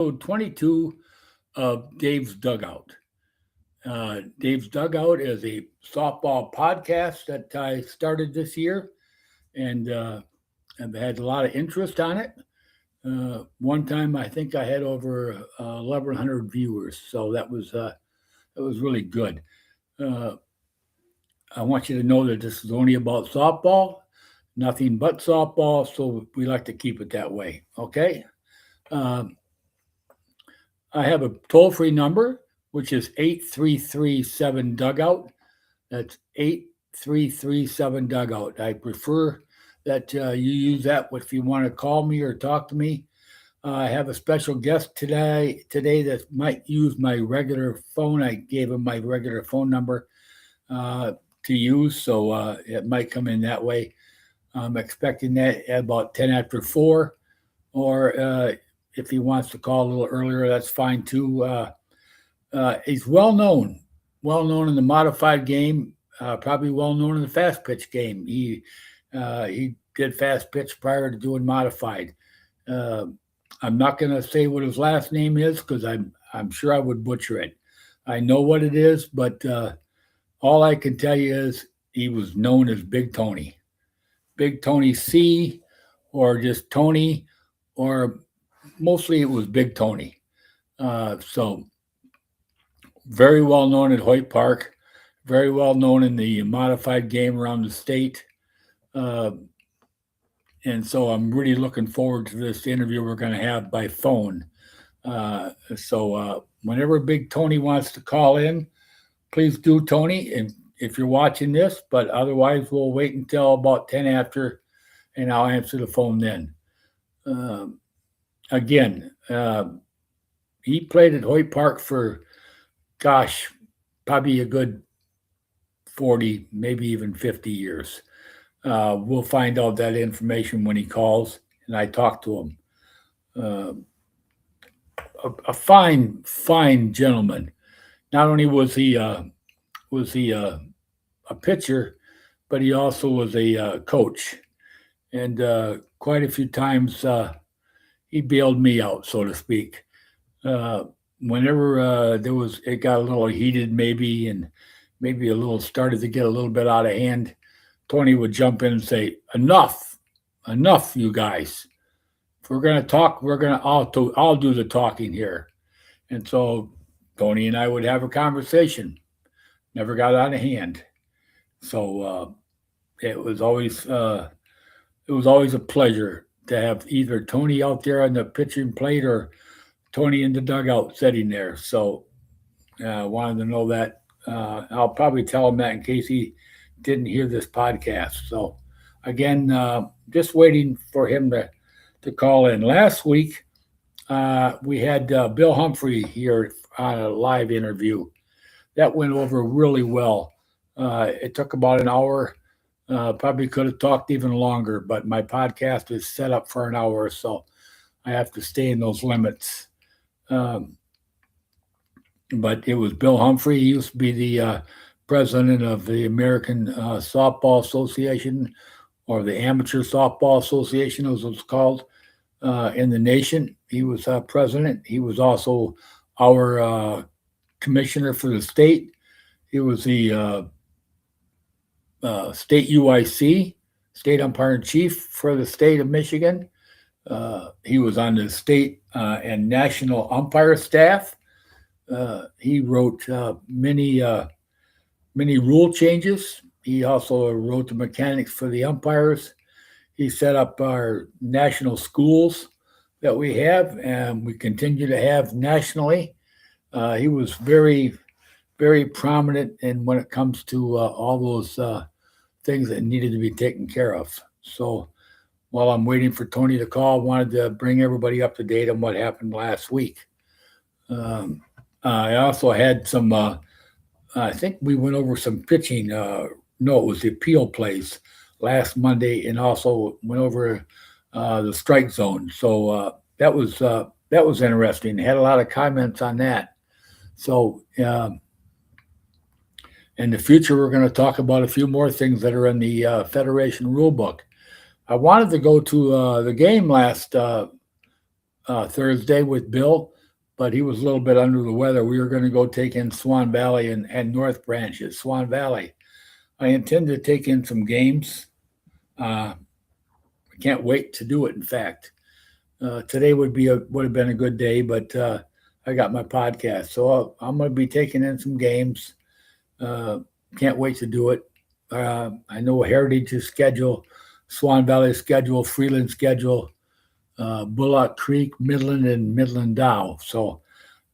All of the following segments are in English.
episode 22 of Dave's Dugout. Dave's Dugout is a softball podcast that I started this year, and I've had a lot of interest on it. One time, I think I had over 1,100 viewers, so that was really good. Uh, I want you to know that this is only about softball, nothing but softball, so we like to keep it that way. Okay. Um, I have a toll free number, which is 8337 Dugout. That's 8337 Dugout. I prefer that you use that if you want to call me or talk to me. I have a special guest today that might use my regular phone. I gave him my regular phone number uh, to use, so it might come in that way. I'm expecting that at about 10 after 4, or if he wants to call a little earlier, that's fine too. He's well known in the modified game, probably well known in the fast pitch game. He did fast pitch prior to doing modified. Uh, I'm not going to say what his last name is because I'm sure I would butcher it. I know what it is, but all I can tell you is he was known as Big Tony C, or just Tony, or mostly it was Big Tony. So very well known at Hoyt Park, very well known in the modified game around the state. Uh, and so I'm really looking forward to this interview we're going to have by phone. Whenever Big Tony wants to call in, please do, Tony, and if you're watching this, but otherwise we'll wait until about 10 after, and I'll answer the phone then. Um, Again, he played at Hoyt Park for, gosh, probably a good 40, maybe even 50 years. We'll find out that information when he calls and I talk to him. Uh, a fine gentleman. Not only was he a pitcher, but he also was a coach, and quite a few times he bailed me out, so to speak. Uh, Whenever it got a little heated, maybe, and maybe a little started to get a little bit out of hand, Tony would jump in and say, enough, you guys. If we're gonna talk, I'll do the talking here." And so Tony and I would have a conversation. Never got out of hand. So it was always a pleasure to have either Tony out there on the pitching plate or Tony in the dugout sitting there. So I wanted to know that. I'll probably tell him that in case he didn't hear this podcast. So again, just waiting for him to call in. Last week, we had Bill Humphrey here on a live interview. That went over really well. It took about an hour. Probably could have talked even longer, but my podcast is set up for an hour, so I have to stay in those limits. Um, but it was Bill Humphrey. He used to be the president of the American Softball Association, or the Amateur Softball Association, as it's called in the nation. He was president. He was also our commissioner for the state. He was the state UIC, state umpire in chief for the state of Michigan. He was on the state and national umpire staff. He wrote many rule changes. He also wrote the mechanics for the umpires. He set up our national schools that we have, and we continue to have nationally. He was very prominent in when it comes to all those things that needed to be taken care of. So while I'm waiting for Tony to call, I wanted to bring everybody up to date on what happened last week. Um, I also had some, I think we went over some pitching. No, it was the appeal plays last Monday, and also went over the strike zone. So that was interesting. Had a lot of comments on that. So in the future, we're going to talk about a few more things that are in the Federation rule book. I wanted to go to the game last Thursday with Bill, but he was a little bit under the weather. We were going to go take in Swan Valley and North Branches. Swan Valley. I intend to take in some games. I can't wait to do it. In fact, today would have been a good day, but I got my podcast, so I'm going to be taking in some games. Uh, can't wait to do it. I know Heritage's schedule, Swan Valley schedule, Freeland schedule, Bullock Creek, Midland, and Midland Dow. So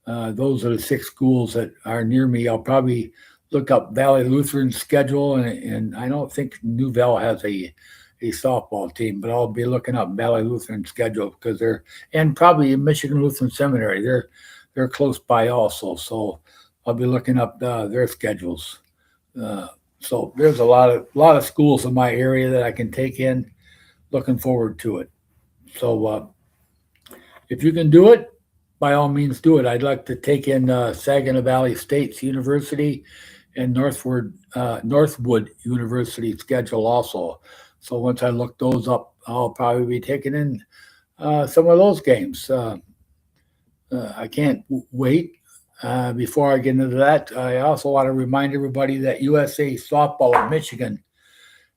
those are the 6 schools that are near me. I'll probably look up Valley Lutheran's schedule, and I don't think New Val has a softball team, but I'll be looking up Valley Lutheran schedule because and probably Michigan Lutheran Seminary. They're close by also, so I'll be looking up their schedules. So there's a lot of schools in my area that I can take in. Looking forward to it. So if you can do it, by all means do it. I'd like to take in Saginaw Valley State's University and Northwood University schedule also. So once I look those up, I'll probably be taking in some of those games. I can't wait. Before I get into that, I also want to remind everybody that USA Softball of Michigan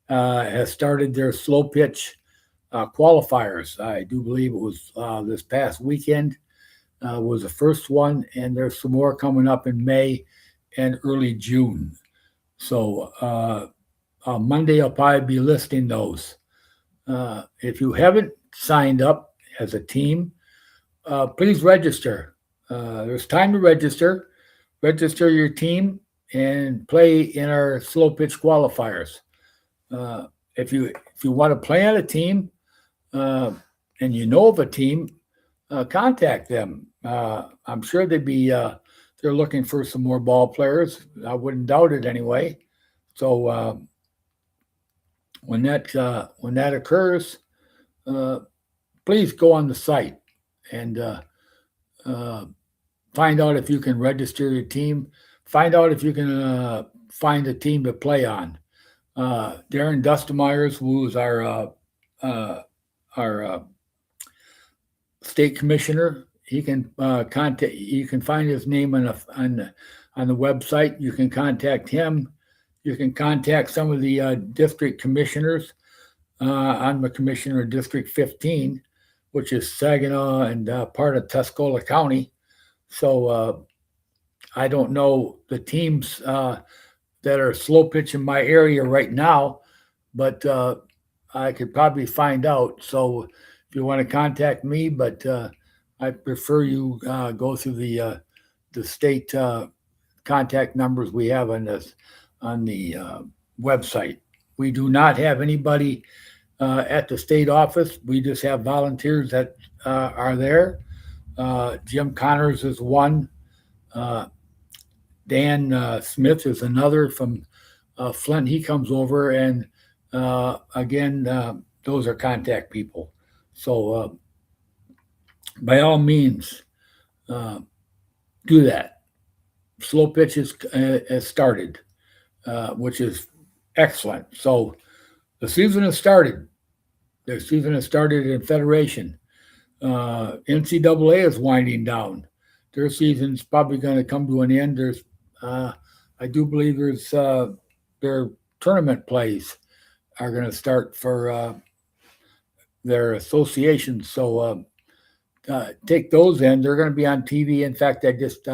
has started their slow pitch qualifiers. I do believe it was this past weekend was the first one, and there's some more coming up in May and early June. So on Monday, I'll probably be listing those. If you haven't signed up as a team, please register. There's time to register. Register your team and play in our slow pitch qualifiers. If you want to play on a team and you know of a team, contact them. I'm sure they're looking for some more ball players. I wouldn't doubt it anyway. So when that occurs, please go on the site and find out if you can register your team. Find out if you can find a team to play on. Darren Dustemeyers, who's our state commissioner, he can contact. You can find his name on the website. You can contact him. You can contact some of the district commissioners. I'm the commissioner of District 15, which is Saginaw and part of Tuscola County. So I don't know the teams that are slow pitch in my area right now, but I could probably find out. So if you want to contact me, but I prefer you go through the state contact numbers we have on the website. We do not have anybody at the state office. We just have volunteers that are there. Jim Connors is one. Dan Smith is another from Flint. He comes over, and again, those are contact people. So by all means, do that. Slow pitch has started, which is excellent. So the season has started. The season has started in Federation. NCAA is winding down. Their season's probably going to come to an end. I do believe their tournament plays are going to start for their association. So take those in. They're going to be on TV. In fact, I just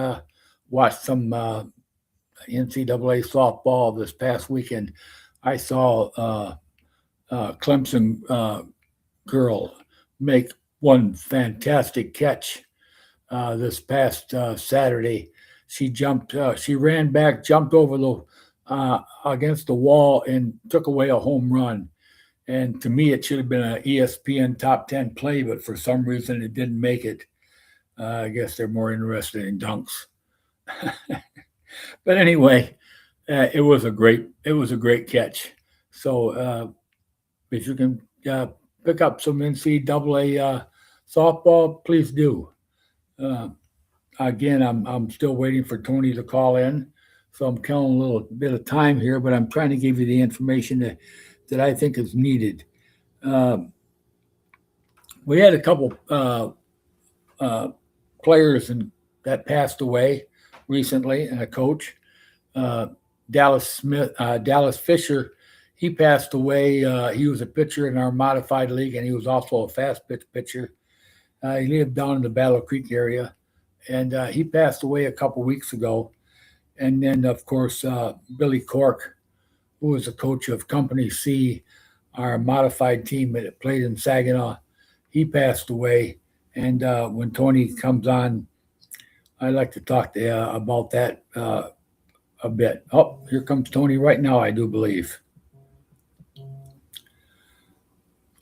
watched some NCAA softball this past weekend. I saw Clemson girl make one fantastic catch this past Saturday. She ran back, jumped over against the wall, and took away a home run. And to me, it should have been an ESPN top 10 play, but for some reason it didn't make it. I guess they're more interested in dunks. But anyway, it was a great catch. So if you can pick up some NCAA softball, please do. Again, I'm still waiting for Tony to call in, so I'm killing a little bit of time here, but I'm trying to give you the information that I think is needed. We had a couple players that passed away recently, and a coach, uh, Dallas Fisher. He passed away. He was a pitcher in our modified league, and he was also a fast pitch pitcher. He lived down in the Battle Creek area, and he passed away a couple weeks ago. And then, of course, Billy Cork, who was the coach of Company C, our modified team that played in Saginaw. He passed away. And when Tony comes on, I'd like to talk to you about that a bit. Oh, here comes Tony right now, I do believe.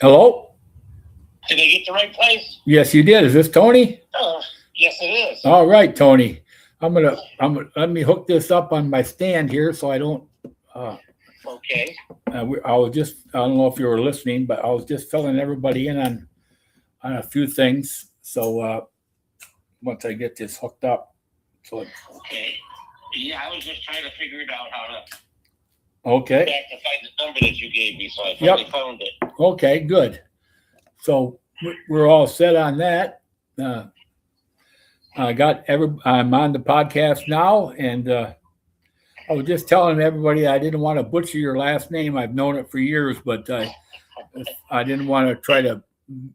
Hello? Did I get the right place? Yes, you did. Is this Tony? Yes, it is. All right, Tony. I'm gonna let me hook this up on my stand here so I don't. Okay. I don't know if you were listening, but I was just filling everybody in on a few things. So once I get this hooked up, Okay. Yeah, I was just trying to figure it out how to. Okay. Back to find the number that you gave me, so I finally found it. Okay, good. So we're all set on that. I'm on the podcast now, and I was just telling everybody I didn't want to butcher your last name. I've known it for years, but I didn't want to try to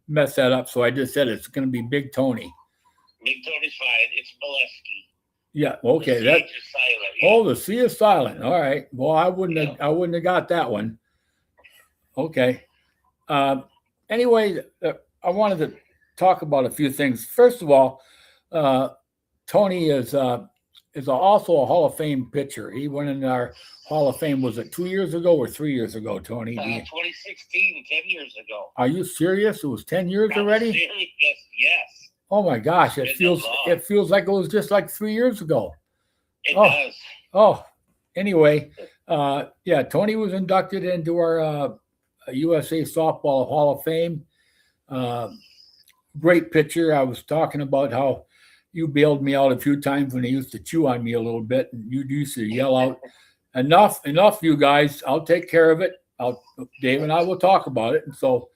mess that up, so I just said it's going to be Big Tony. Big Tony's fine. It's Molesky. Yeah. Okay. The C is silent. Yeah. Oh, the C is silent. All right. Well, I wouldn't have got that one. Okay. Anyway, I wanted to talk about a few things. First of all, Tony is also a Hall of Fame pitcher. He went in our Hall of Fame. Was it 2 years ago or 3 years ago, Tony? 2016, 10 years ago. Are you serious? It was 10 years already? Serious? Yes. Oh my gosh! It feels like it was just like 3 years ago. It does. Oh, anyway, yeah, Tony was inducted into our USA Softball Hall of Fame. Great pitcher. I was talking about how you bailed me out a few times when he used to chew on me a little bit, and you used to yell out, enough, you guys. I'll take care of it. Dave and I will talk about it. And so,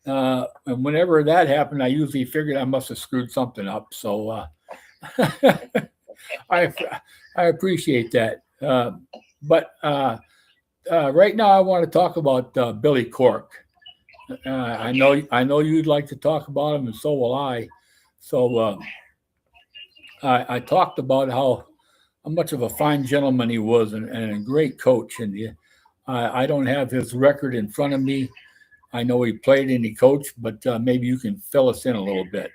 and whenever that happened, I usually figured I must have screwed something up. So I appreciate that. But right now, I want to talk about Billy Cork. I know you'd like to talk about him, and so will I. So I talked about how much of a fine gentleman he was, and a great coach. And I don't have his record in front of me. I know he played and he coached, but maybe you can fill us in a little bit.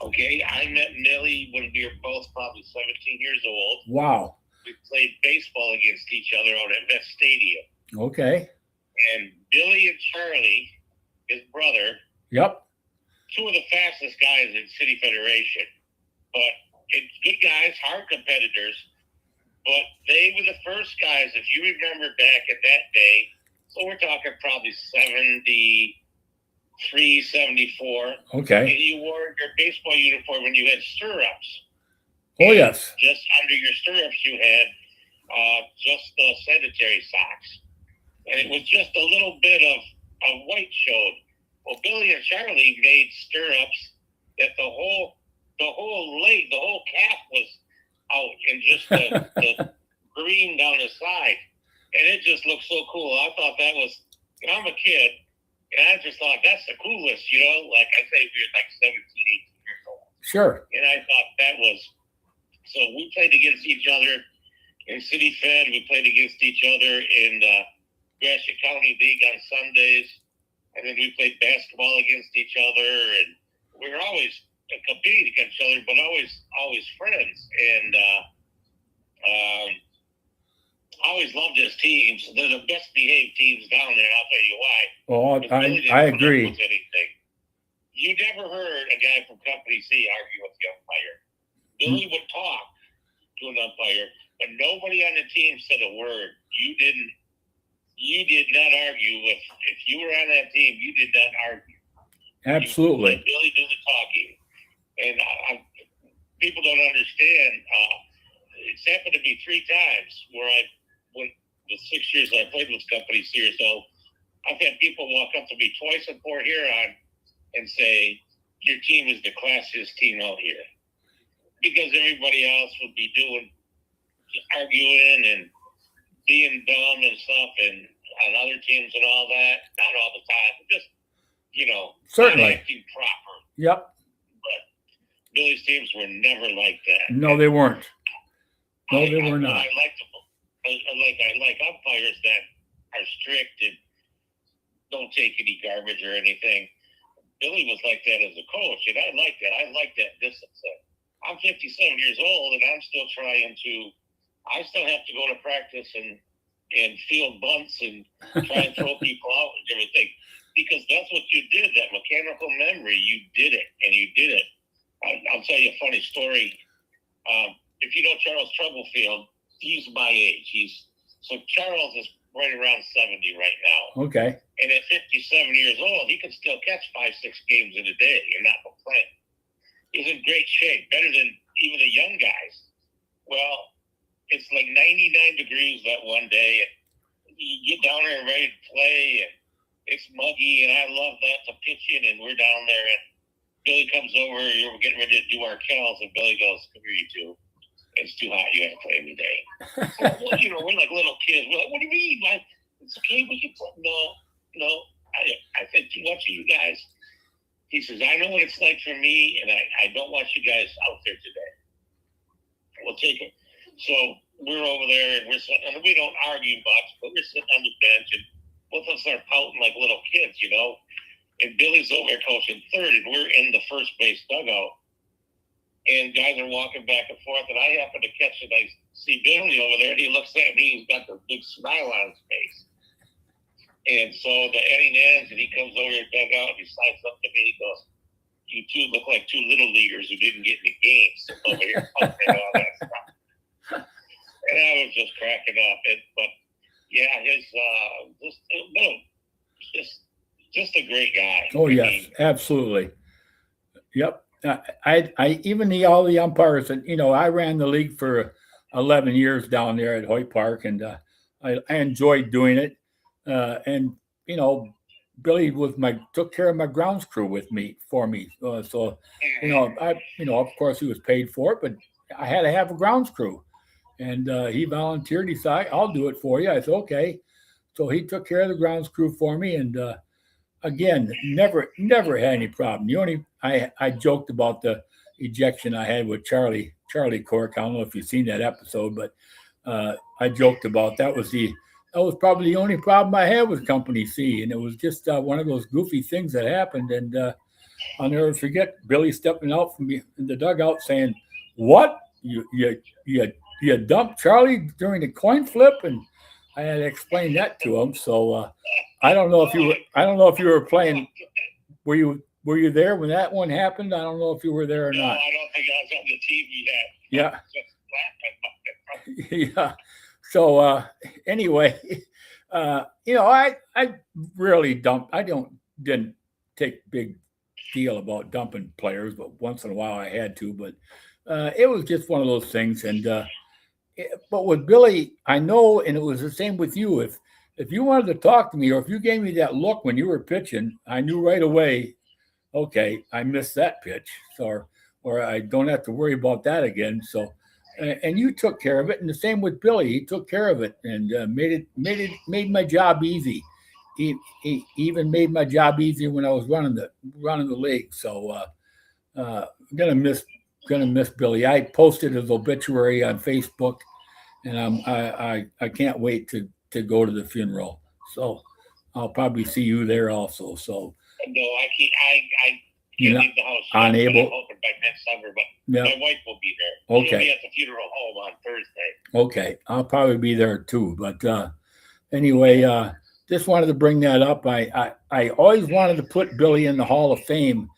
Okay, I met Millie when we were both probably 17 years old. Wow. We played baseball against each other out at Vest Stadium. Okay. And Billy and Charlie, his brother, yep, two of the fastest guys in City Federation. But it's good guys, hard competitors. But they were the first guys, if you remember back at that day, so we're talking probably 73, 74. Okay. And you wore your baseball uniform when you had stirrups. Oh, yes. Just under your stirrups, you had just the sanitary socks. And it was just a little bit of white showed. Well, Billy and Charlie made stirrups that the whole leg, the whole calf was out, and just the green down the side. And it just looked so cool. I thought that was, I'm a kid, and I just thought that's the coolest, like I say, we were like 17, 18 years old. Sure. And I thought that was, so we played against each other in City Fed. We played against each other in Gratiot County League on Sundays. And then we played basketball against each other. And we were always competing against each other, but always friends. And I always loved his teams. They're the best behaved teams down there, and I'll tell you why. Oh, I agree. You never heard a guy from Company C argue with the umpire. Billy would talk to an umpire, but nobody on the team said a word. You did not argue with, if you were on that team, you did not argue. Absolutely. Billy did the talking. And people don't understand. It's happened to me 3 times where when the 6 years I played with Company C or so, I've had people walk up to me twice in Port Huron and say, your team is the classiest team out here, because everybody else would be arguing and being dumb and stuff, and on other teams and all that. Not all the time, but just Certainly. not acting proper. Yep. But Billy's teams were never like that. No, they weren't. No, they were not. I like umpires that are strict and don't take any garbage or anything. Billy was like that as a coach, and I like that. I like that discipline. I'm 57 years old, and I'm still trying to. I still have to go to practice and field bunts and try and throw people out and everything, because that's what you did. That mechanical memory, you did it, and you did it. I'll tell you a funny story. If you know Charles Troublefield, he's my age. So Charles is right around 70 right now. Okay. And at 57 years old, he can still catch 5-6 games in a day and not complain. He's in great shape, better than even the young guys. Well, it's like 99 degrees that one day, and you get down there and ready to play, and it's muggy, and I love that, to pitch in, and we're down there, and Billy comes over, we're getting ready to do our cows, and Billy goes, "Come here, you two. It's too hot. You got to play every day." Well, we're like little kids. We're like, "What do you mean? It's okay. We can play." No. I think too much of you guys. He says, "I know what it's like for me, and I don't want you guys out there today. We'll take it." So we're over there, and and we don't argue much, but we're sitting on the bench, and both of us are pouting like little kids, And Billy's over there coaching third, and we're in the first base dugout. And guys are walking back and forth, and I happen to catch it. I see Billy over there, and he looks at me. He's got the big smile on his face. And so the inning ends, and he comes over to the dugout, and he slides up to me. He goes, "You two look like two little leaguers who didn't get any games over here," and all that stuff. And I was just cracking up. But yeah, just a great guy. Oh, yes, absolutely. Yep. I even all the umpires, and I ran the league for 11 years down there at Hoyt Park, and I enjoyed doing it. And Billy took care of my grounds crew for me. So of course he was paid for it, but I had to have a grounds crew, and he volunteered. He said, "I'll do it for you." I said, "Okay." So he took care of the grounds crew for me, and again, never had any problem. I joked about the ejection I had with Charlie Cork. I don't know if you've seen that episode, but I joked about that was probably the only problem I had with Company C, and it was just one of those goofy things that happened. And I'll never forget Billy stepping out from the dugout saying, "What? You dumped Charlie during the coin flip?" And I had to explain that to him. So I don't know if you were playing. Were you there when that one happened? I don't know if you were there or No, not. I don't think I was on the TV yet. Yeah. Yeah. So anyway, I really didn't take big deal about dumping players, but once in a while I had to. But it was just one of those things. And but with Billy, I know, and it was the same with you. If you wanted to talk to me, or if you gave me that look when you were pitching, I knew right away, okay, I missed that pitch, or I don't have to worry about that again. So, and you took care of it, and the same with Billy. He took care of it and made my job easy. He even made my job easier when I was running the league. So, gonna miss Billy. I posted his obituary on Facebook, and I can't wait to go to the funeral. So I'll probably see you there also. So no, I can't leave the house. Unable. I'm hoping by next summer, but yeah. My wife will be there. Okay. She'll be at the funeral home on Thursday. Okay, I'll probably be there too. But anyway, just wanted to bring that up. I always wanted to put Billy in the Hall of Fame,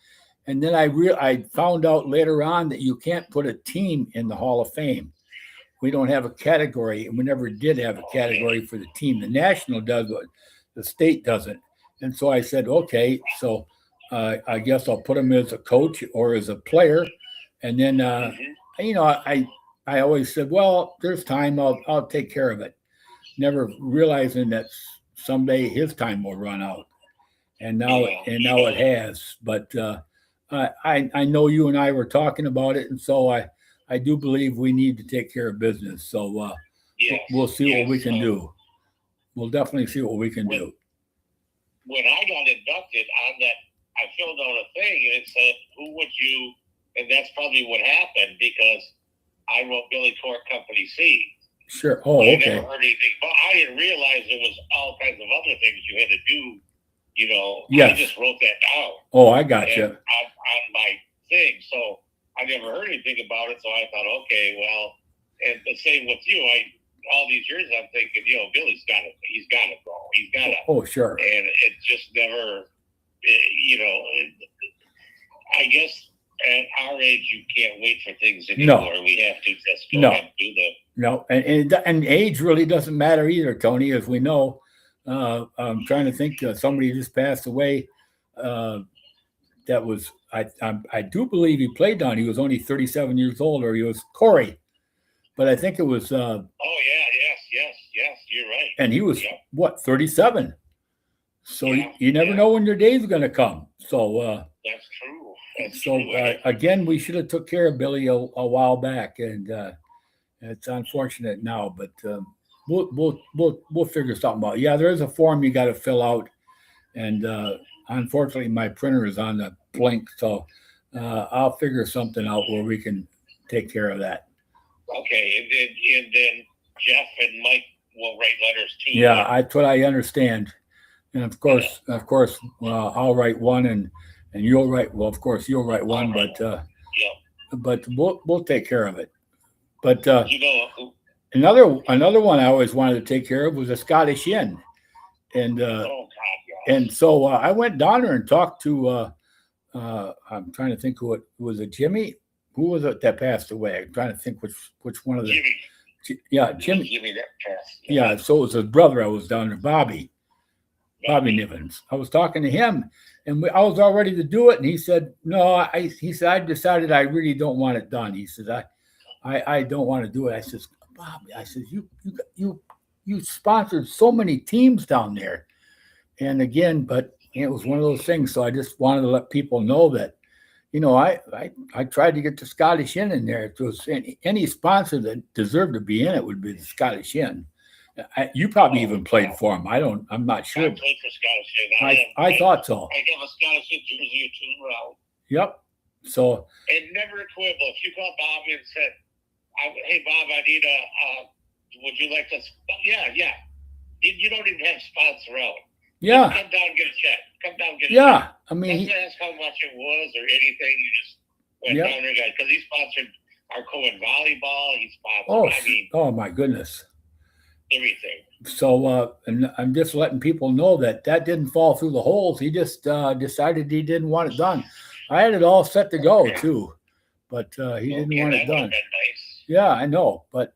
and then I found out later on that you can't put a team in the Hall of Fame. We don't have a category, and we never did have a category for the team. The national does, but the state doesn't. And so I said, okay, so I guess I'll put him as a coach or as a player. And then, I always said, well, there's time. I'll take care of it. Never realizing that someday his time will run out. And now it has. But I know you and I were talking about it, and so I do believe we need to take care of business. So Yes, we'll see what we yes. can do. We'll definitely see what we can When do. when I got inducted on that, I filled out a thing and it said, "Who would you?" And that's probably what happened because I wrote Billy Court Company C. Sure. Oh, I okay. never heard anything, but I didn't realize there was all kinds of other things you had to do. You know, Yes. I just wrote that down. Oh, I got you. On my thing, so I never heard anything about it. So I thought, okay, well, and the same with you. All these years I'm thinking, Billy's got to, he's got to go, he's got to. Oh, sure. And it just never, I guess at our age you can't wait for things anymore. No. We have to just go ahead and do them. No, and age really doesn't matter either, Tony, as we know. I'm trying to think. Somebody just passed away. That was I do believe he played down. He was only 37 years old, or he was Corey, but I think it was. Oh yeah, yes, you're right. And he was what 37. So you never know when your day's going to come. So that's true. Again, we should have took care of Billy a while back, and it's unfortunate now, but we'll figure something out. Yeah, there is a form you got to fill out, and unfortunately, my printer is on the blink, so I'll figure something out where we can take care of that. Okay, and then Jeff and Mike will write letters too. Yeah, that's what I understand, and of course, I'll write one, and you'll write. Well, of course, you'll write one, but we'll take care of it. But another one I always wanted to take care of was a Scottish Inn, and so I went down there and talked to. I'm trying to think who it was. It Jimmy? Who was it that passed away? I'm trying to think which one of the. Jimmy. Yeah, Jimmy. Jimmy that passed. Yeah, so it was his brother. I was down there, Bobby Nivens. I was talking to him, and I was all ready to do it, and he said, "No." He said, "I decided I really don't want it done." He said, I don't want to do it. I says, Bobby, I says, you sponsored so many teams down there. And again, but it was one of those things. So I just wanted to let people know that, I tried to get the Scottish Inn in there. If there was any sponsor that deserved to be in it would be the Scottish Inn. You probably even played for them. I'm not sure. I played for Scottish Inn. I thought so. I have a Scottish Inn jersey or two around. Yep. So. And never a quibble. If you called Bobby and said, "Hey Bob, I need would you like to?" Yeah. You don't even have sponsor out. Yeah. Just come down and get a check. Come down and get a check. Yeah, I mean, don't ask how much it was or anything. You just went down there, guys, because he sponsored our Cohen volleyball. He sponsored. Oh my goodness. Everything. So, and I'm just letting people know that didn't fall through the holes. He just decided he didn't want it done. I had it all set to go too, but he didn't want it done. Nice. Yeah, I know, but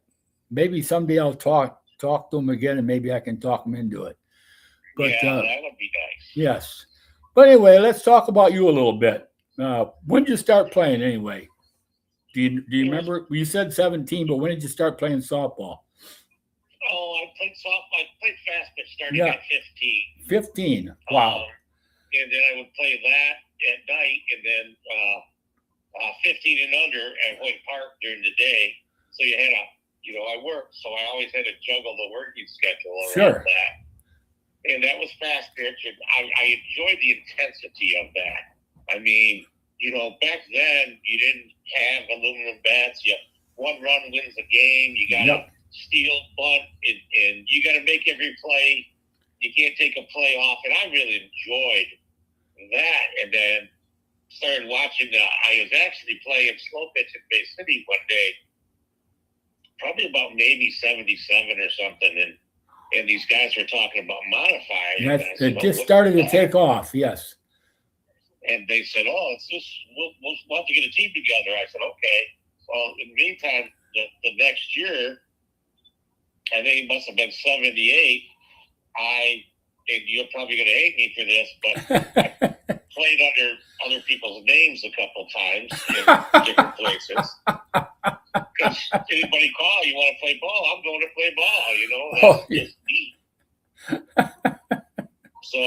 maybe someday I'll talk to him again, and maybe I can talk him into it. But that would be nice. Yes, but anyway, let's talk about you a little bit. When did you start playing anyway? Do you remember? You said 17, but when did you start playing softball? Oh, I played softball. I played fast pitch starting at 15. 15. Wow. And then I would play that at night, and then 15 and under at Hoyt Park during the day. So you had I worked, so I always had to juggle the working schedule around that. And that was fast pitch, and I enjoyed the intensity of that. I mean, back then you didn't have aluminum bats. One run wins the game. You got to steal, bunt, and you got to make every play. You can't take a play off, and I really enjoyed that. And then started watching. I was actually playing slow pitch in Bay City one day, probably about maybe 77 or something, and these guys were talking about modifiers. It just started to take off, yes. And they said, "Oh, it's just we'll have to get a team together." I said, "Okay." Well, in the meantime, the next year, I think it must have been 78. And you're probably going to hate me for this, but I played under other people's names a couple times in different places. Because anybody call, you want to play ball, I'm going to play ball, That's just me. So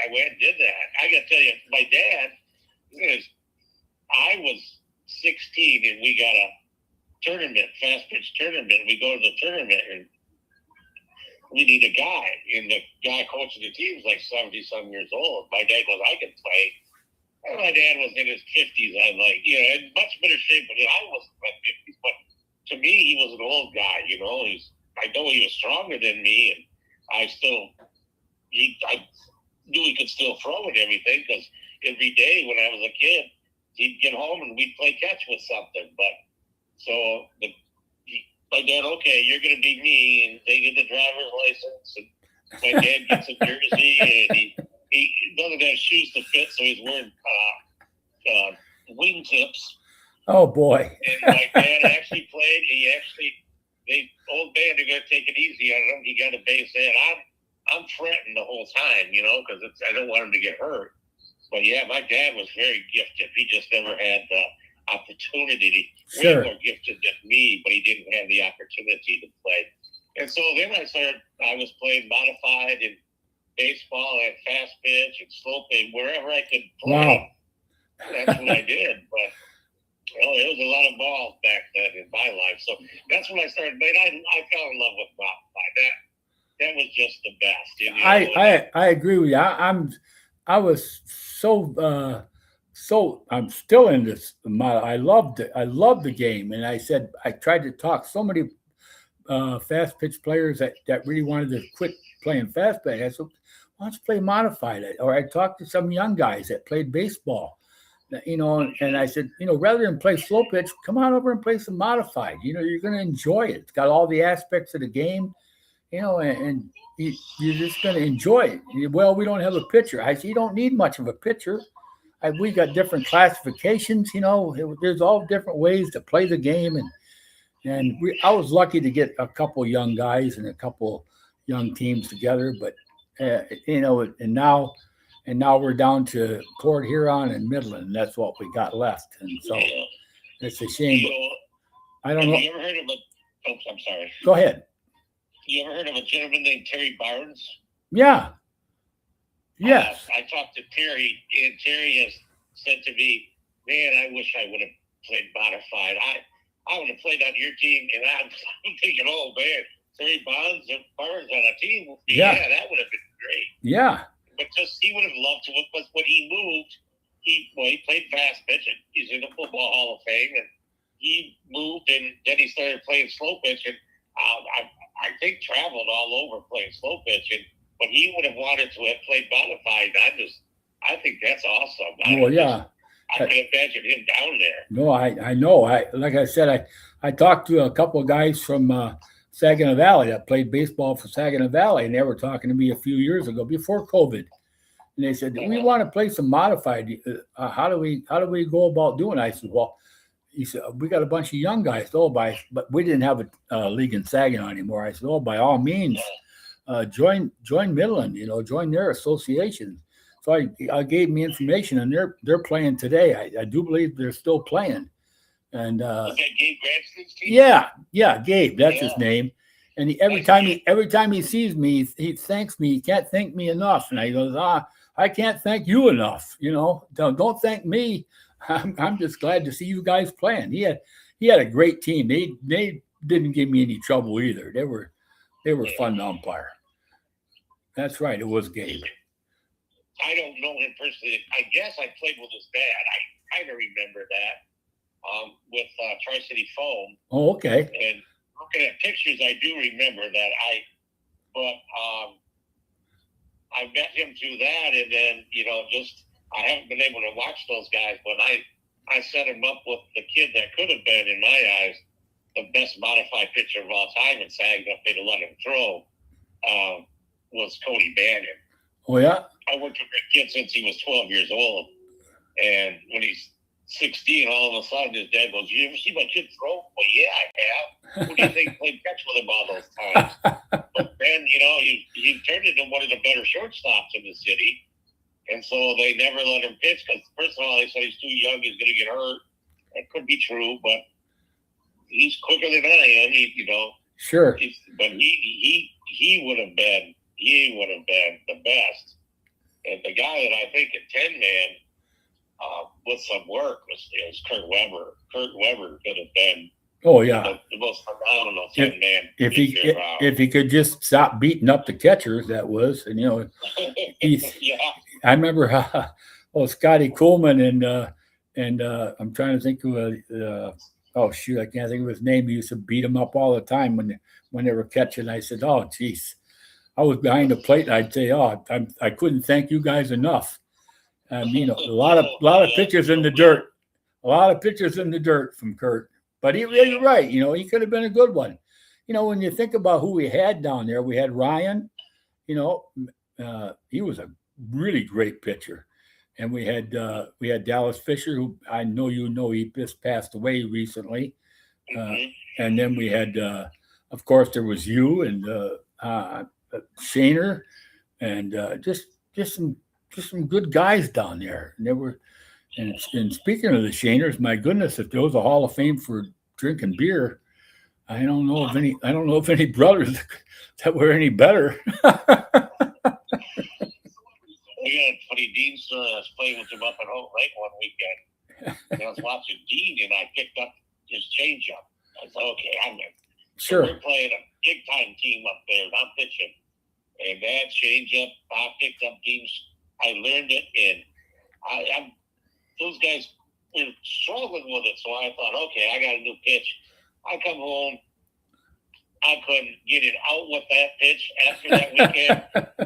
I went and did that. I got to tell you, my dad, I was 16 and we got a tournament, fast pitch tournament. We go to the tournament and we need a guy. And the guy coaching the team was like 70-some years old. My dad goes, I can play. And my dad was in his 50s. I'm like, in much better shape than I was in my 50s. But to me, he was an old guy, I know he was stronger than me. And I knew he could still throw and everything because every day when I was a kid, he'd get home and we'd play catch with something. But so my dad, okay, you're going to be me, and they get the driver's license, and my dad gets a jersey, and he doesn't have shoes to fit, so he's wearing wingtips. Oh boy! And my dad actually played. Old man, they're going to take it easy on him. He got a base hit. I'm fretting the whole time, because I don't want him to get hurt. But yeah, my dad was very gifted. He just never had the opportunity. Sure. Way more gifted than me, but he didn't have the opportunity to play. And so then I was playing modified and baseball and fast pitch and slow pitch, wherever I could play. Wow. That's what I did. But it was a lot of balls back then in my life. So that's when I started. But I fell in love with modified. That was just the best. I agree with you. I was so I'm still in this. I loved it. I loved the game, and I tried to talk so many fast pitch players that really wanted to quit playing fast pitch. I said, "Why don't you play modified?" Or I talked to some young guys that played baseball, and I said, rather than play slow pitch, come on over and play some modified. You're going to enjoy it. It's got all the aspects of the game, and you're just going to enjoy it. Well, we don't have a pitcher. I said, you don't need much of a pitcher. We got different classifications, there's all different ways to play the game. And I was lucky to get a couple young guys and a couple young teams together, but, and now we're down to Port Huron and Midland. That's what we got left. And so it's a shame. I don't know. You ever heard of I'm sorry. Go ahead. You ever heard of a gentleman named Terry Barnes? Yeah. Yes. I talked to Terry, and Terry has said to me, man, I wish I would have played modified. I would have played on your team, and I'm thinking, oh, man, Terry Barnes on a team, yeah, that would have been great. Yeah. But he would have loved to, but when he moved, he played fast pitch, and he's in the Football Hall of Fame, and he moved, and then he started playing slow pitch, and I think traveled all over playing slow pitch, but he would have wanted to have played modified. I think that's awesome. Well, yeah. I can imagine him down there. No, I know. Like I said, I talked to a couple of guys from Saginaw Valley that played baseball for Saginaw Valley, and they were talking to me a few years ago before COVID. And they said, we want to play some modified. How do we go about doing it? I said, well, he said, we got a bunch of young guys, but we didn't have a league in Saginaw anymore. I said, by all means, join Midland, join their association. So I gave me information, and they're playing today. I do believe they're still playing. And was that Gabe Branston's team? Yeah, Gabe, that's his name. And every time he sees me, he thanks me. He can't thank me enough. And he goes, I can't thank you enough. Don't thank me. I'm just glad to see you guys playing. He had a great team. They didn't give me any trouble either. They were fun to umpire. That's right. It was Gabe. I don't know him personally. I guess I played with his dad. I kind of remember that with Tri-City Foam. Oh, okay. And looking at pictures, I do remember that. I met him through that, and then I haven't been able to watch those guys, but I set him up with the kid that could have been, in my eyes, the best modified pitcher of all time in Saginaw. If they'd have let him throw, was Cody Bannon. Oh, yeah? I worked with that kid since he was 12 years old. And when he's 16, all of a sudden his dad goes, you ever see my kid throw? Well, yeah, I have. Who do you think played catch with him all those times? But then, he turned into one of the better shortstops in the city. And so they never let him pitch because, first of all, they said he's too young, he's going to get hurt. That could be true, but he's quicker than I am. Sure. But he would have been the best. And the guy that I think at 10-man with some work is Kurt Weber. Kurt Weber could have been the most phenomenal 10-man if he could just stop beating up the catchers, that was, and I remember how Scotty Coleman and I'm trying to think of oh shoot, I can't think of his name. He used to beat him up all the time when they were catching. I said, oh geez, I was behind the plate. And I'd say, oh, I couldn't thank you guys enough. A lot of pitchers in the dirt, a lot of pitchers in the dirt from Kurt. But you're right. He could have been a good one. When you think about who we had down there, we had Ryan. He was a really great pitcher. And we had Dallas Fisher, who I know he just passed away recently. And then we had, of course, there was you and Shaner, and just some good guys down there. And there were, and speaking of the Shaners, my goodness, if there was a Hall of Fame for drinking beer, I don't know of any brothers that were any better. We had a funny Dean story. I was playing with him up at Hope Lake one weekend. And I was watching Dean, and I picked up his changeup. I said, okay, I'm in. Sure. So we're playing a big-time team up there, and I'm pitching. And that changeup, I picked up Dean's. I learned it, and those guys were struggling with it. So I thought, okay, I got a new pitch. I come home. I couldn't get it out with that pitch after that weekend.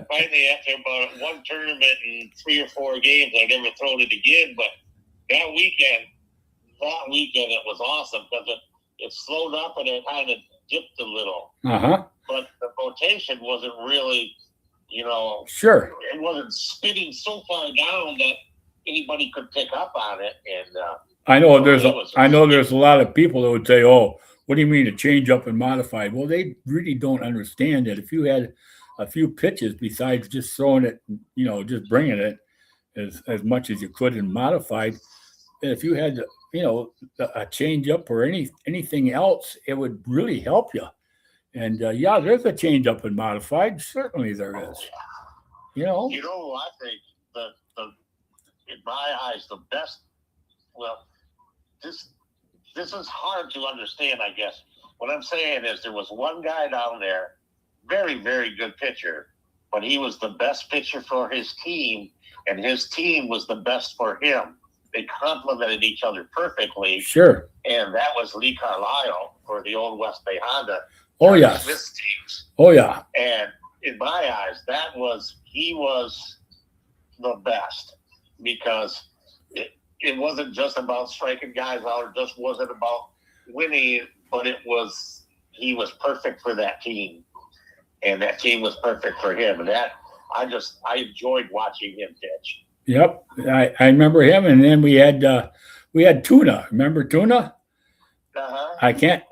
Finally, after about one tournament and 3 or 4 games, I never thrown it again. But that weekend it was awesome because it slowed up and it kind of dipped a little. But the rotation wasn't really, sure. It wasn't spinning so far down that anybody could pick up on it. And I know there's a lot of people that would say, "Oh, what do you mean to change up and modify?" Well, they really don't understand that if you had a few pitches besides just throwing it, just bringing it as much as you could and modified, if you had, a change up or anything else, it would really help you. And there's a change up and modified. Certainly there is. I think the in my eyes the best. Well, this is hard to understand, I guess. What I'm saying is there was one guy down there, very, very good pitcher, but he was the best pitcher for his team, and his team was the best for him. They complemented each other perfectly. Sure. And that was Lee Carlisle for the old West Bay Honda. Oh, yes. Smith's teams. Oh, yeah. And in my eyes, he was the best because it wasn't just about striking guys out. It just wasn't about winning, but he was perfect for that team. And that team was perfect for him. And I enjoyed watching him pitch. Yep. I remember him. And then we had Tuna. Remember Tuna? I can't,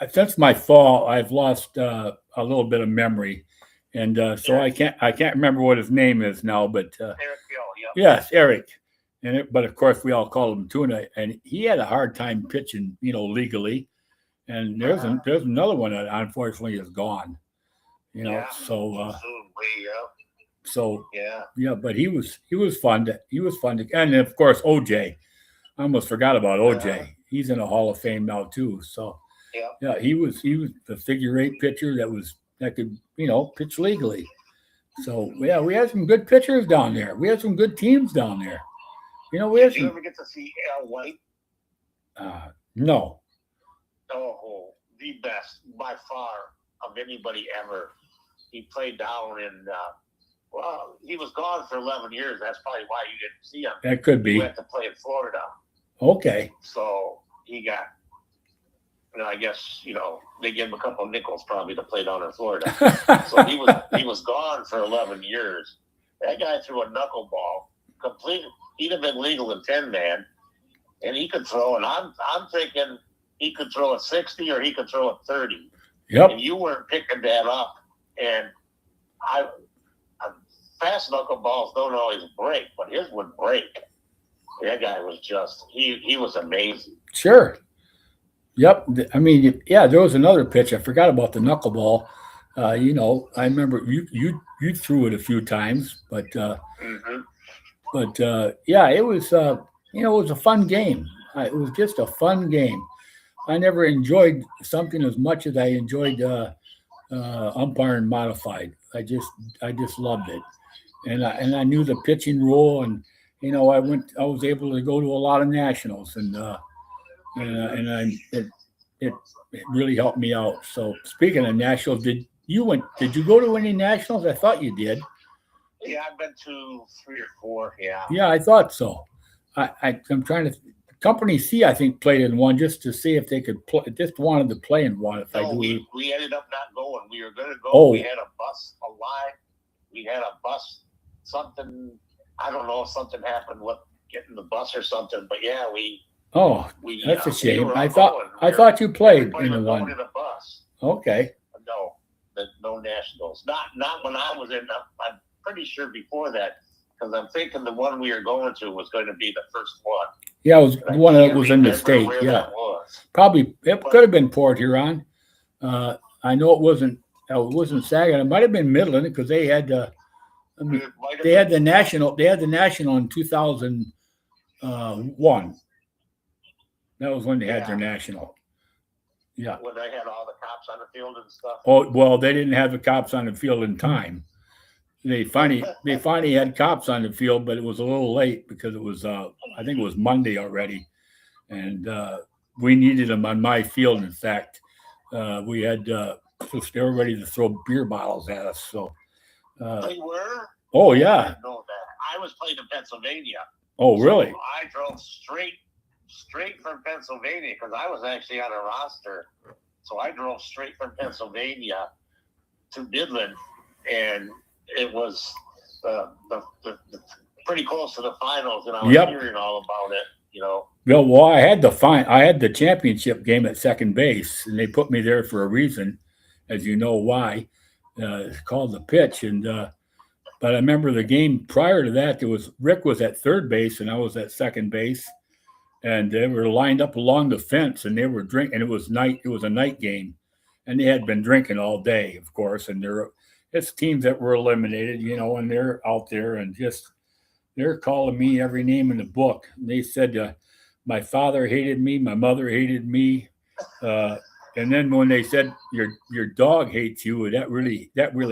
since my fall, I've lost a little bit of memory. And so I can't remember what his name is now, but Eric Gill, yep. Yes, Eric. But of course, we all called him Tuna, and he had a hard time pitching, legally. And there's another one that unfortunately is gone. But he was fun. And of course, OJ. I almost forgot about OJ. He's in the Hall of Fame now too. So he was the figure 8 pitcher that could pitch legally. So we had some good pitchers down there. We had some good teams down there. Did you ever get to see Al White? No. Oh, the best by far of anybody ever. He played down in. He was gone for 11 years. That's probably why you didn't see him. That could be. He went to play in Florida. Okay. So he got. I guess they gave him a couple of nickels probably to play down in Florida. So he was gone for 11 years. That guy threw a knuckleball completely. He'd have been legal in 10-man, and he could throw. And I'm thinking he could throw a 60 or he could throw a 30. Yep. And you weren't picking that up. And fast knuckleballs don't always break, but his would break. That guy was just he was amazing. Sure. Yep. I mean, there was another pitch. I forgot about the knuckleball. I remember you threw it a few times, Hmm. yeah, it was it was a fun game. It was just a fun game. I never enjoyed something as much as I enjoyed umpiring modified. I just loved it, and I knew the pitching rule, and I was able to go to a lot of nationals, Hmm. and it it really helped me out. So speaking of nationals, did you go to any nationals? I thought you did. Yeah, I've been to 3 or 4. Yeah. Yeah, I thought so. I'm trying to. Company C, I think, played in one just to see if they could play. Just wanted to play in one. If I No, do. we ended up not going. We were going to go. We Oh, had a bus, a line. We had a bus. Something, I don't know if something happened with getting the bus or something. But yeah, oh, we that's a we shame. were I all thought going. I thought you played Everybody in the was going one. in a bus. Okay. No, no nationals. Not when I was in. I'm pretty sure before that, because I'm thinking the one we were going to was going to be the first one. Yeah, it was But the I one that can't was in the remember state. where Yeah, that was. probably it But could have been Port Huron. I know it wasn't. It wasn't Saginaw. It might have been Midland because they had. I mean, it might have they had been the national. They had the national in 2001. That was when they had their yeah, national. Yeah. when they had all the cops on the field and stuff. Oh well, they didn't have the cops on the field in time. They finally had cops on the field, but it was a little late because it was I think it was Monday already, and we needed them on my field. In fact, we had they were ready to throw beer bottles at us. So, uh, They were? oh Oh, I yeah, didn't know that. I was playing in Pennsylvania, oh so really? I drove straight from Pennsylvania because I was actually on a roster. So I drove straight from Pennsylvania to Midland, and it was the pretty close to the finals, and I was Yep. hearing all about it. Well, I had the championship game at second base, and they put me there for a reason, as you know why. It's called the pitch, and but I remember the game prior to that. There was Rick was at third base, and I was at second base, and they were lined up along the fence, and they were drinking. It was night. It was a night game, and they had been drinking all day, of course. And it's teams that were eliminated, and they're out there and just they're calling me every name in the book. And they said my father hated me, my mother hated me, uh, and then when they said your dog hates you, that really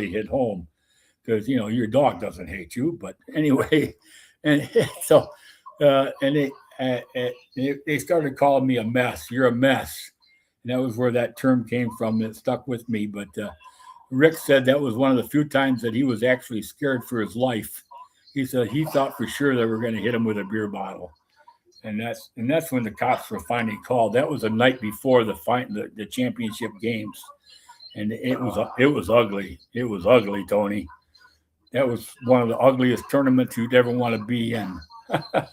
hit home because your dog doesn't hate you, but anyway, and so and they started calling me a mess. You're a mess, and that was where that term came from. It stuck with me. But Rick said that was one of the few times that he was actually scared for his life. He said he thought for sure they were going to hit him with a beer bottle, and that's when the cops were finally called. That was the night before the championship games, and it was ugly. It was ugly, Tony. That was one of the ugliest tournaments you'd ever want to be in. I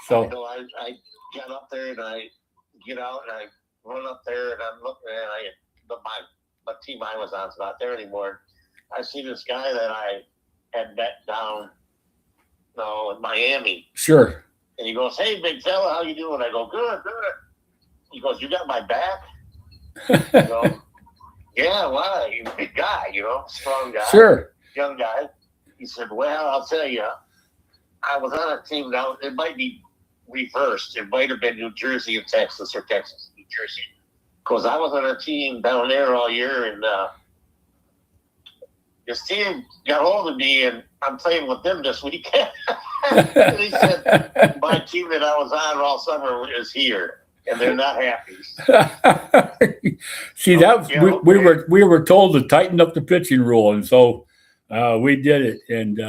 So, know. I got up there and I get out and I run up there and I'm looking and my team I was on's not there anymore. I see this guy that I had met down, in Miami, sure. and he goes, "Hey, big fella, how you doing?" I go, "Good, good." He goes, "You got my back?" You know, yeah. Why? He's a big guy, strong guy, Sure. young guy. He said, "Well, I'll tell you, I was on a team down. It might be reversed. It might have been New Jersey and Texas, or Texas, New Jersey, because I was on a team down there all year, and this team got hold of me, and I'm playing with them this weekend." And he said, "My team that I was on all summer is here, and they're not happy." See that we were told to tighten up the pitching rule, and so we did it. And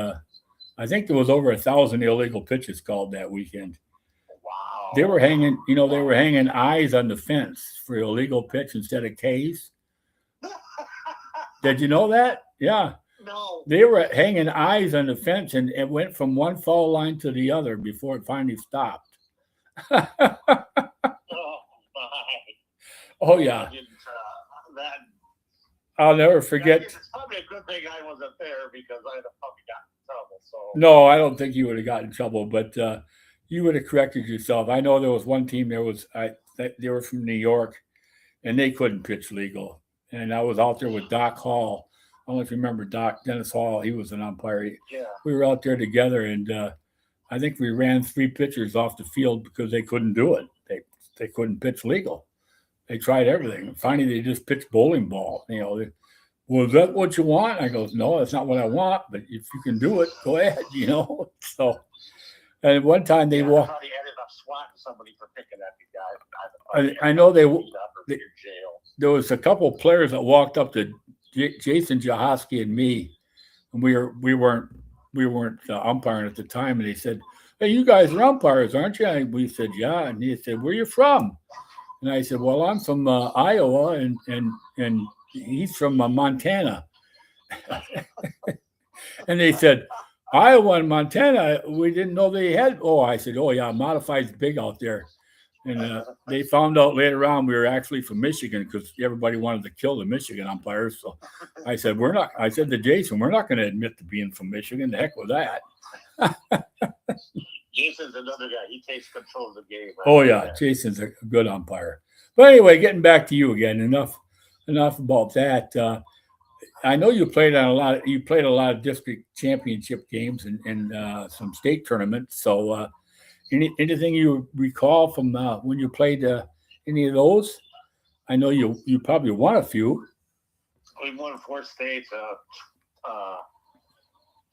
I think there was over 1,000 illegal pitches called that weekend. They were Wow. hanging eyes on the fence for illegal pitch instead of K's. Did you know that? Yeah. No. They were hanging eyes on the fence, and it went from one foul line to the other before it finally stopped. Oh, my. Oh I yeah, didn't, that, I'll never I forget. guess it's probably a good thing I wasn't there because I'd have probably gotten in trouble. So, No, I don't think you would have gotten in trouble, but you would have corrected yourself. I know there was one team. They were from New York, and they couldn't pitch legal, and I was out there with Doc Hall. I don't know if you remember Dennis Hall. He was an umpire. Yeah. We were out there together, and I think we ran 3 pitchers off the field because they couldn't do it. They couldn't pitch legal. They tried everything. Finally, they just pitched bowling ball. Well, is that what you want? I goes, no, that's not what I want. But if you can do it, go ahead. So, and one time they walked. I thought he ended up swatting somebody for picking at the guy. I know they jail. there was a couple of players that walked up to Jason Jahoski and me, and we weren't umpiring at the time, and they said, "Hey, you guys are umpires, aren't you?" And we said, "Yeah," and he said, "Where are you from?" And I said, "Well, I'm from Iowa, and he's from Montana." And they said, "Iowa and Montana, we didn't know they had." Oh, I said, "Oh yeah, modified's big out there." And they found out later on we were actually from Michigan because everybody wanted to kill the Michigan umpires. So I said, "We're not." I said to Jason, "We're not going to admit to being from Michigan. The heck with that." Jason's another guy. He takes control of the game. Right? Oh yeah, Jason's a good umpire. But anyway, getting back to you again. Enough about that. I know you played a lot of district championship games and some state tournaments. So anything you recall from when you played any of those? I know you probably won a few. We won 4 states,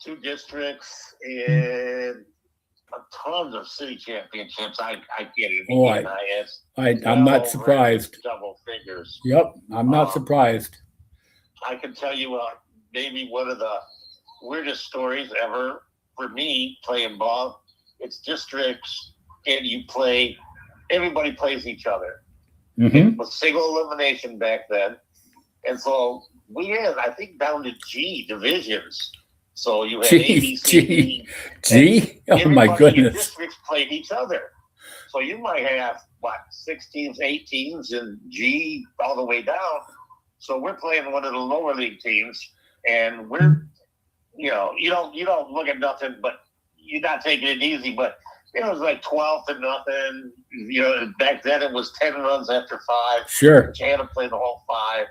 2 districts, and tons of city championships. I can't even. I'm not surprised. Double figures. Yep, I'm not surprised. I can tell you maybe one of the weirdest stories ever for me playing ball. It's districts, and everybody plays each other. Mm-hmm. It was single elimination back then. And so we had, I think, down to G divisions. So you had A, B, C, G? Oh, my goodness. Districts played each other. So you might have, 6 teams, 8 teams, and G all the way down. So we're playing one of the lower league teams, and we're, you don't look at nothing, but you're not taking it easy. But it was like 12-0. Back then it was 10 runs after 5. Sure. But you had to play the whole 5.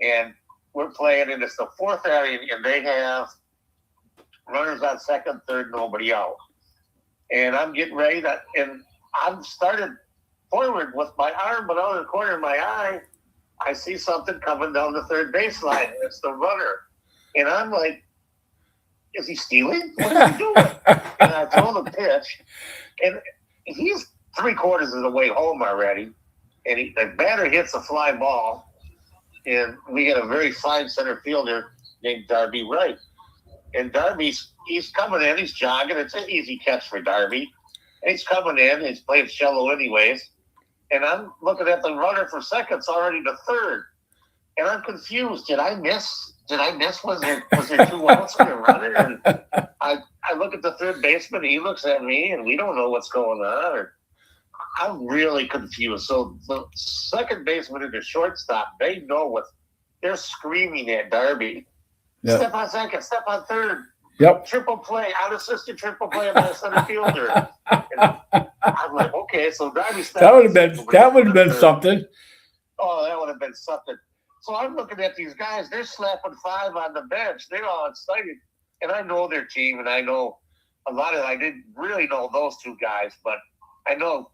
And we're playing, and it's the 4th area, and they have runners on second, third, nobody out. And I'm getting ready and I'm started forward with my arm, but out of the corner of my eye, I see something coming down the third baseline. It's the runner. And I'm like, is he stealing? What's he doing? And I throw the pitch, and he's 3/4 of the way home already. And the batter hits a fly ball, and we had a very fine center fielder named Darby Wright. And he's coming in, he's jogging. It's an easy catch for Darby. And he's coming in, he's playing shallow anyways. And I'm looking at the runner for seconds already to third. And I'm confused. Did I miss? Was there 2 outs for the runner? And I look at the third baseman, he looks at me, and we don't know what's going on. I'm really confused. So the second baseman and the shortstop, they know they're screaming at Darby. Yep. Step on second, step on third. Yep. Triple play, unassisted triple play by the center fielder. And I'm like, okay, so Darby stepped. That would have been something. Oh, that would have been something. So I'm looking at these guys, they're slapping 5 on the bench. They're all excited. And I know their team, and I know I didn't really know those 2 guys, but I know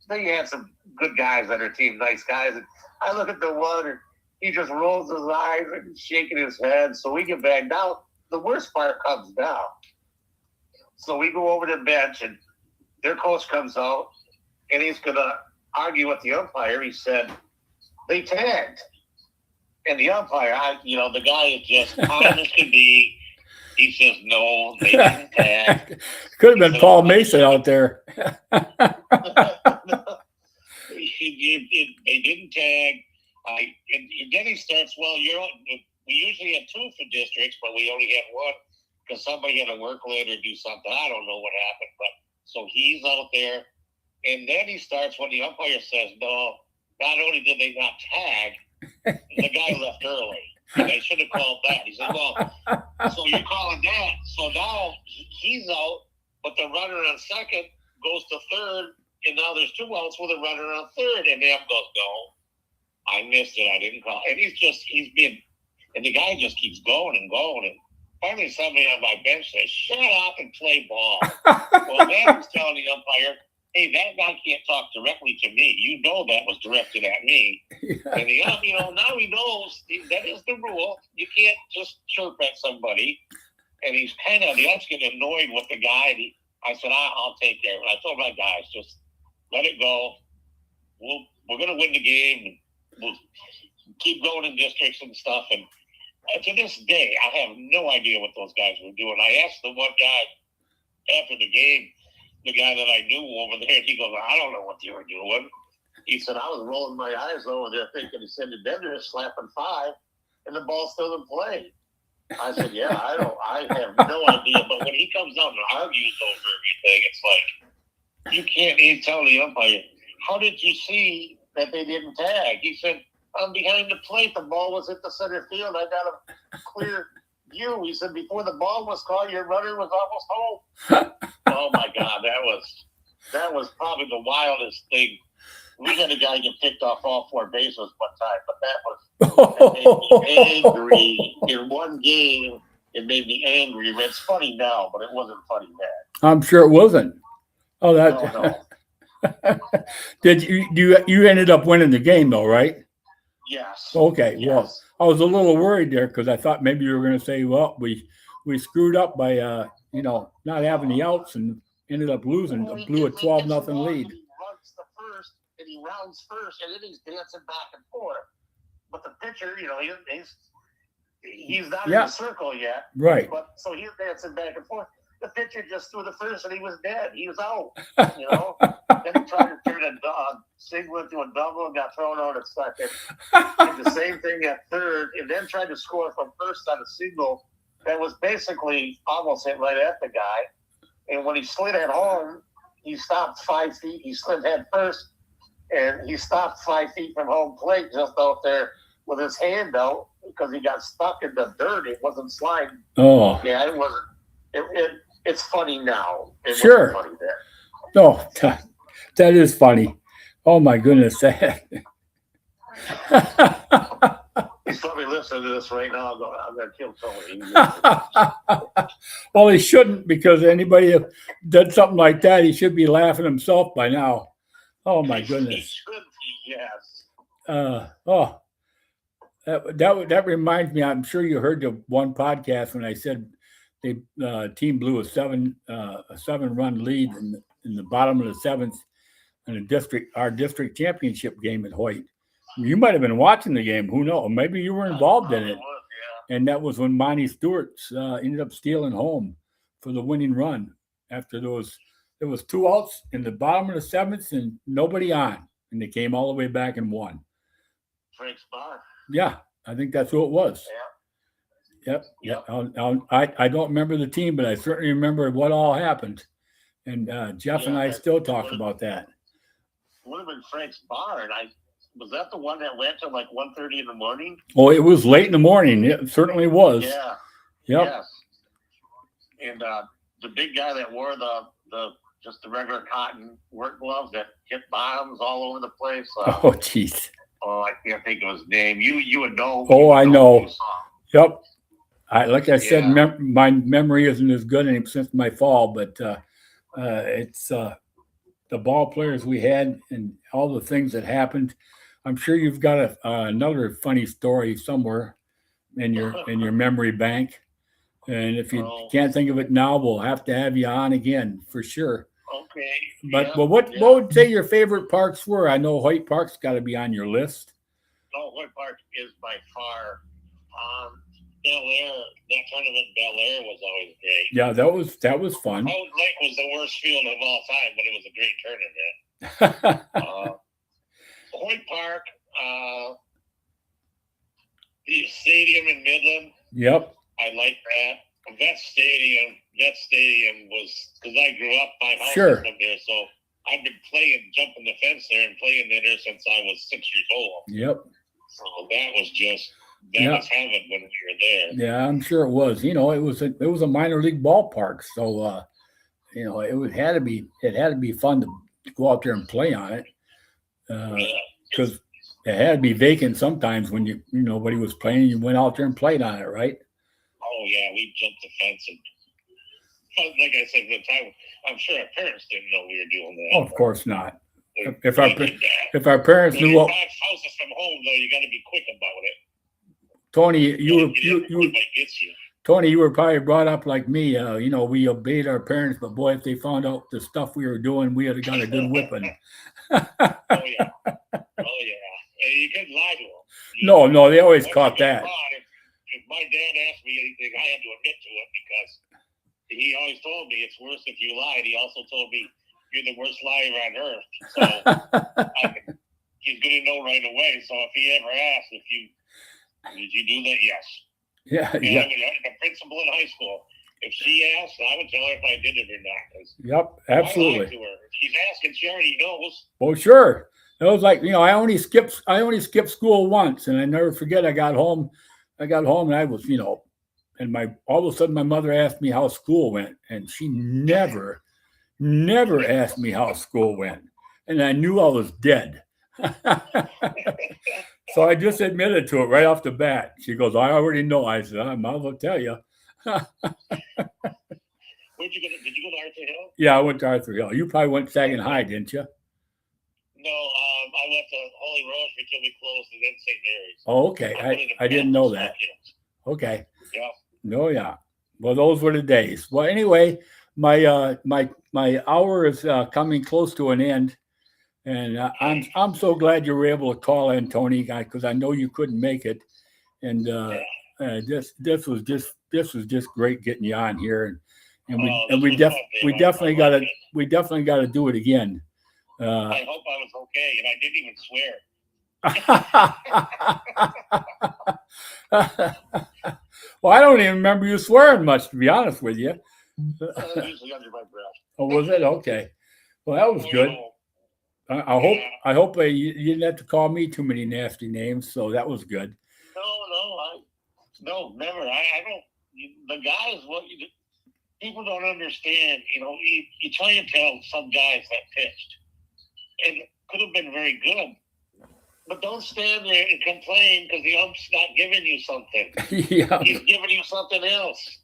they had some good guys on their team, nice guys. And I look at the one, and he just rolls his eyes and shaking his head. So we get back down. The worst part comes down. So we go over to the bench, and their coach comes out, and he's going to argue with the umpire. He said, they tagged. And the umpire, the guy is just calm as can be. He says, no, they didn't tag. Could have been Paul Mason out there. They didn't tag. And then he starts, we usually have 2 for districts, but we only had 1 because somebody had to work late or do something. I don't know what happened, but so he's out there. And then he starts when the umpire says, no, not only did they not tag, the guy left early. And I should have called that. He said, well, so you're calling that. So now he's out, but the runner on second goes to third, and now there's 2 outs with a runner on third, and the ump goes, no. I missed it. I didn't call. And and the guy just keeps going and going. And finally somebody on my bench says, shut up and play ball. Well, then he's telling the umpire, hey, that guy can't talk directly to me. You know that was directed at me. Yeah. And now he knows that is the rule. You can't just chirp at somebody. And he's the ump's getting annoyed with the guy. I said, I'll take care of it. I told my guys, just let it go. We're going to win the game. We'll keep going in districts and stuff. And to this day, I have no idea what those guys were doing. I asked the one guy after the game, the guy that I knew over there, and he goes, I don't know what you were doing. He said, I was rolling my eyes over there thinking, he said, then they're slapping 5, and the ball's still in play. I said, yeah, I have no idea. But when he comes out and argues over everything, it's like, you can't even tell the umpire, how did you see that they didn't tag? He said, I'm behind the plate. The ball was at the center field. I got a clear view. He said, before the ball was caught, your runner was almost home. Oh, my God. That was probably the wildest thing. We had a guy get picked off all 4 bases one time, but that made me angry in one game. It made me angry. It's funny now, but it wasn't funny then. I'm sure it wasn't. Oh, that. No. Did you ended up winning the game though, right? Yes. Okay. Yes. Well, I was a little worried there because I thought maybe you were going to say, well, we screwed up by not having the outs and ended up losing. Well, Blew a 12-0 lead. He runs the first and he rounds first, and then he's dancing back and forth. But the pitcher, he's not in the circle yet. Right. But so he's dancing back and forth. The pitcher just threw the first and he was dead. He was out. Then he tried to turn a single into a double and got thrown out at second. Did the same thing at third, and then tried to score from first on a single that was basically almost hit right at the guy. And when he slid at home, he stopped 5 feet. He slid head first, and he stopped 5 feet from home plate just out there with his hand out because he got stuck in the dirt. It wasn't sliding. Oh. Yeah, it wasn't. It's funny now. It Sure. wasn't funny then. No, that is funny. Oh my goodness. He's probably listening to this right now. I'm going to kill Tony. Well, he shouldn't, because anybody who did something like that, he should be laughing himself by now. Oh my goodness. He should be, yes. That reminds me. I'm sure you heard the one podcast when I said the team blew a 7-run lead in the bottom of the 7th in our district championship game at Hoyt. You might have been watching the game. Who knows? Maybe you were involved in it. Yeah. And that was when Monty Stewart ended up stealing home for the winning run. After there was 2 outs in the bottom of the 7th and nobody on, and they came all the way back and won. Frank Spar. Yeah, I think that's who it was. Yeah. Yep. I don't remember the team, but I certainly remember what all happened. And Jeff and I still talk about that. Would have been Frank's bar, and was that the one that went till like 1:30 in the morning? Oh, it was late in the morning. It certainly was. Yeah. Yep. Yes. And the big guy that wore just the regular cotton work gloves that hit bottoms all over the place. Oh, jeez. Oh, I can't think of his name. You would know. Oh, I know. Yep. Like I said, my memory isn't as good since my fall, but it's the ball players we had and all the things that happened. I'm sure you've got another funny story somewhere in your memory bank. And if you can't think of it now, we'll have to have you on again for sure. Okay. But what would you say your favorite parks were? I know Hoyt Park's got to be on your list. Oh, Hoyt Park is by far. Bel Air, that tournament in Bel Air was always great. Yeah, that was fun. Howard Lake was the worst field of all time, but it was a great tournament. Hoyt Park, the stadium in Midland. Yep. I like that. That stadium was, because I grew up 5 houses Sure. up there, so I've been jumping the fence there and playing there since I was 6 years old. Yep. So that was was heaven when we were there. Yeah, I'm sure it was. It was a minor league ballpark, so it had to be fun to go out there and play on it. Because It had to be vacant sometimes when nobody was playing. You went out there and played on it, right? Oh yeah, we jumped the fence and like I said at the time, I'm sure our parents didn't know we were doing that. Oh, of course not. They- If they our did that. if our parents When knew you're what 5 houses from home, though, you got to be quick about it. Tony, Everybody gets you. Tony, you were probably brought up like me. We obeyed our parents, but boy, if they found out the stuff we were doing, we would have got a good whipping. Oh yeah, oh yeah. And you couldn't lie to them. No, they always Once caught you get that. caught, if my dad asked me anything, I had to admit to it because he always told me it's worse if you lied. He also told me you're the worst liar on earth. So he's going to know right away. So if he ever asks, did you do that? Yes. Yeah, And yeah. the principal in high school, if she asked, I would tell her if I did it or not. 'Cause Yep, I lied absolutely. to her. If she's asking, she already knows. Well, sure. It was like, I only skipped school once, and I never forget. I got home, and I was, and all of a sudden my mother asked me how school went, and she never asked me how school went, and I knew I was dead. So I just admitted to it right off the bat. She goes, "I already know." I said, "I might as well tell you." Where'd you go? Did you go to Arthur Hill? Yeah, I went to Arthur Hill. You probably went to Saginaw High, didn't you? No, I went to Holy Rosary till we closed, and then St. Mary's. Oh, okay. I didn't know that. Okay. Yeah. No, yeah. Well, those were the days. Well, anyway, my hour is coming close to an end, and I'm so glad you were able to call in, Tony, because I know you couldn't make it, and this was just great getting you on here, and we definitely got to do it again. I hope I was okay, and I didn't even swear. Well, I don't even remember you swearing much, to be honest with you. Usually under my breath. Oh, was it? Okay. Well, that was good. I hope you didn't have to call me too many nasty names, so that was good. No, never. I don't. The guys, people don't understand. You try and tell some guys that pitched, and could have been very good. But don't stand there and complain because the ump's not giving you something. Yeah. He's giving you something else.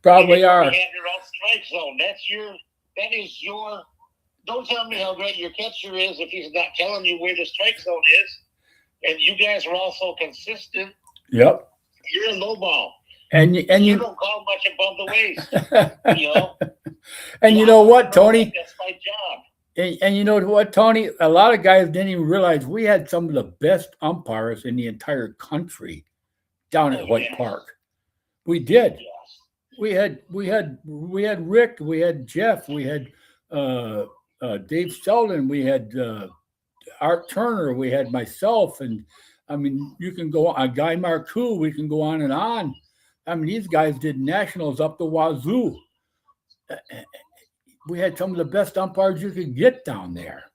Probably are. You have your own strike zone. That is your. Don't tell me how great your catcher is if he's not telling you where the strike zone is. And you guys are also consistent. Yep. You're a low ball. And you don't call much above the waist. And you know what, Tony? That's my job. And you know what, Tony? A lot of guys didn't even realize we had some of the best umpires in the entire country down at White Park. We did. Yes. We had Rick, we had Jeff, we had Dave Sheldon, we had Art Turner, we had myself, and I mean, you can go on, Guy Marcoux, we can go on and on. I mean, these guys did nationals up the wazoo. We had some of the best umpires you could get down there.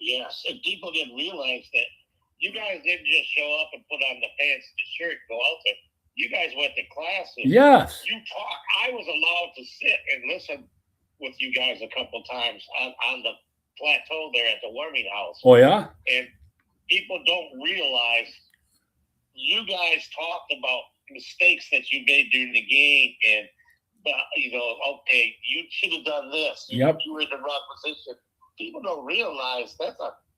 Yes, and people didn't realize that you guys didn't just show up and put on the pants and the shirt and go out there. You guys went to classes. Yes. You talk. I was allowed to sit and listen with you guys a couple times on the plateau there at the warming house. Oh, yeah? And people don't realize you guys talked about mistakes that you made during the game and okay, you should have done this. Yep. You were in the wrong position. People don't realize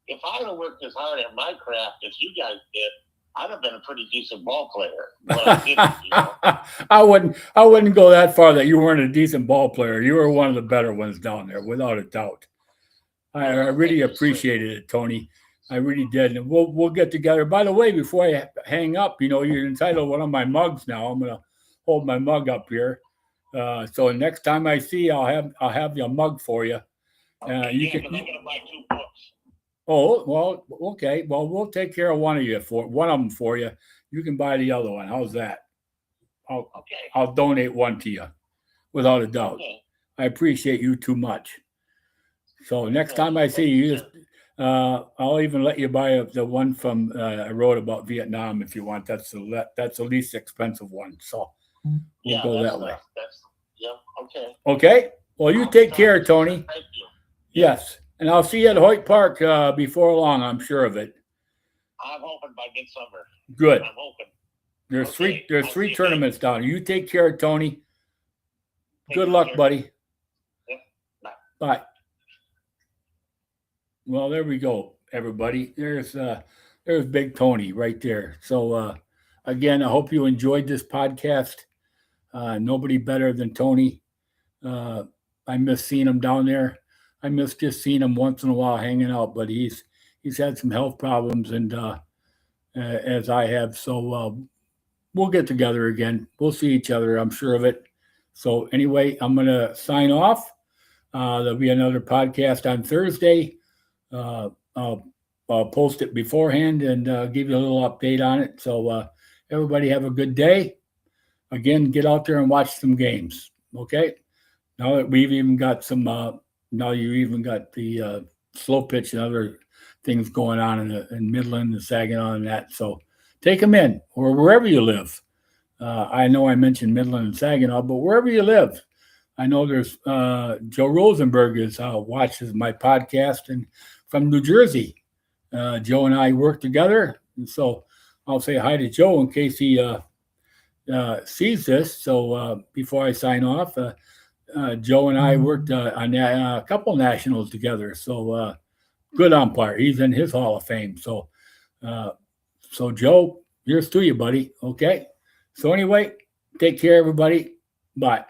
if I had worked as hard at my craft as you guys did, I'd have been a pretty decent ball player. But I didn't, I wouldn't go that far that you weren't a decent ball player. You were one of the better ones down there, without a doubt. I really appreciated it, Tony. I really did. And we'll get together. By the way, before I hang up, you're entitled to one of my mugs now. I'm gonna hold my mug up here. So next time I see you, I'll have a mug for you. I'm gonna buy 2 books. Oh, well, okay. Well, we'll take care of one of them for you. You can buy the other one. How's that? I'll donate one to you, without a doubt. Okay. I appreciate you too much. So next time I see you, I'll even let you buy the one from I wrote about Vietnam if you want. That's the least expensive one. So we'll go that way. Okay. Okay. Well, you take care, Tony. Thank you. Yes. And I'll see you at Hoyt Park before long, I'm sure of it. I'm hoping by midsummer. Good. I'm hoping. There's Okay, There's I'll three see you tournaments down. You take care, Tony. Thank Good you, luck, sir. buddy. Yep. Bye. Bye. Well, there we go, everybody. There's Big Tony right there. So again, I hope you enjoyed this podcast. Nobody better than Tony. I miss seeing him down there. I miss just seeing him once in a while hanging out, but he's had some health problems, and as I have. So we'll get together again. We'll see each other. I'm sure of it. So anyway, I'm gonna sign off. There'll be another podcast on Thursday. I'll post it beforehand and give you a little update on it. So everybody have a good day. Again, get out there and watch some games. Okay. Now that we've even got some, now you even got the slow pitch and other things going on in Midland and Saginaw and that. So take them in, or wherever you live. I know I mentioned Midland and Saginaw, but wherever you live, I know there's Joe Rosenberg watches my podcast, and from New Jersey. Joe and I work together, and so I'll say hi to Joe in case he sees this. So before I sign off, Joe and I worked on a couple nationals together. So good umpire. He's in his Hall of Fame. So Joe, here's to you, buddy. Okay. So anyway, take care, everybody. Bye.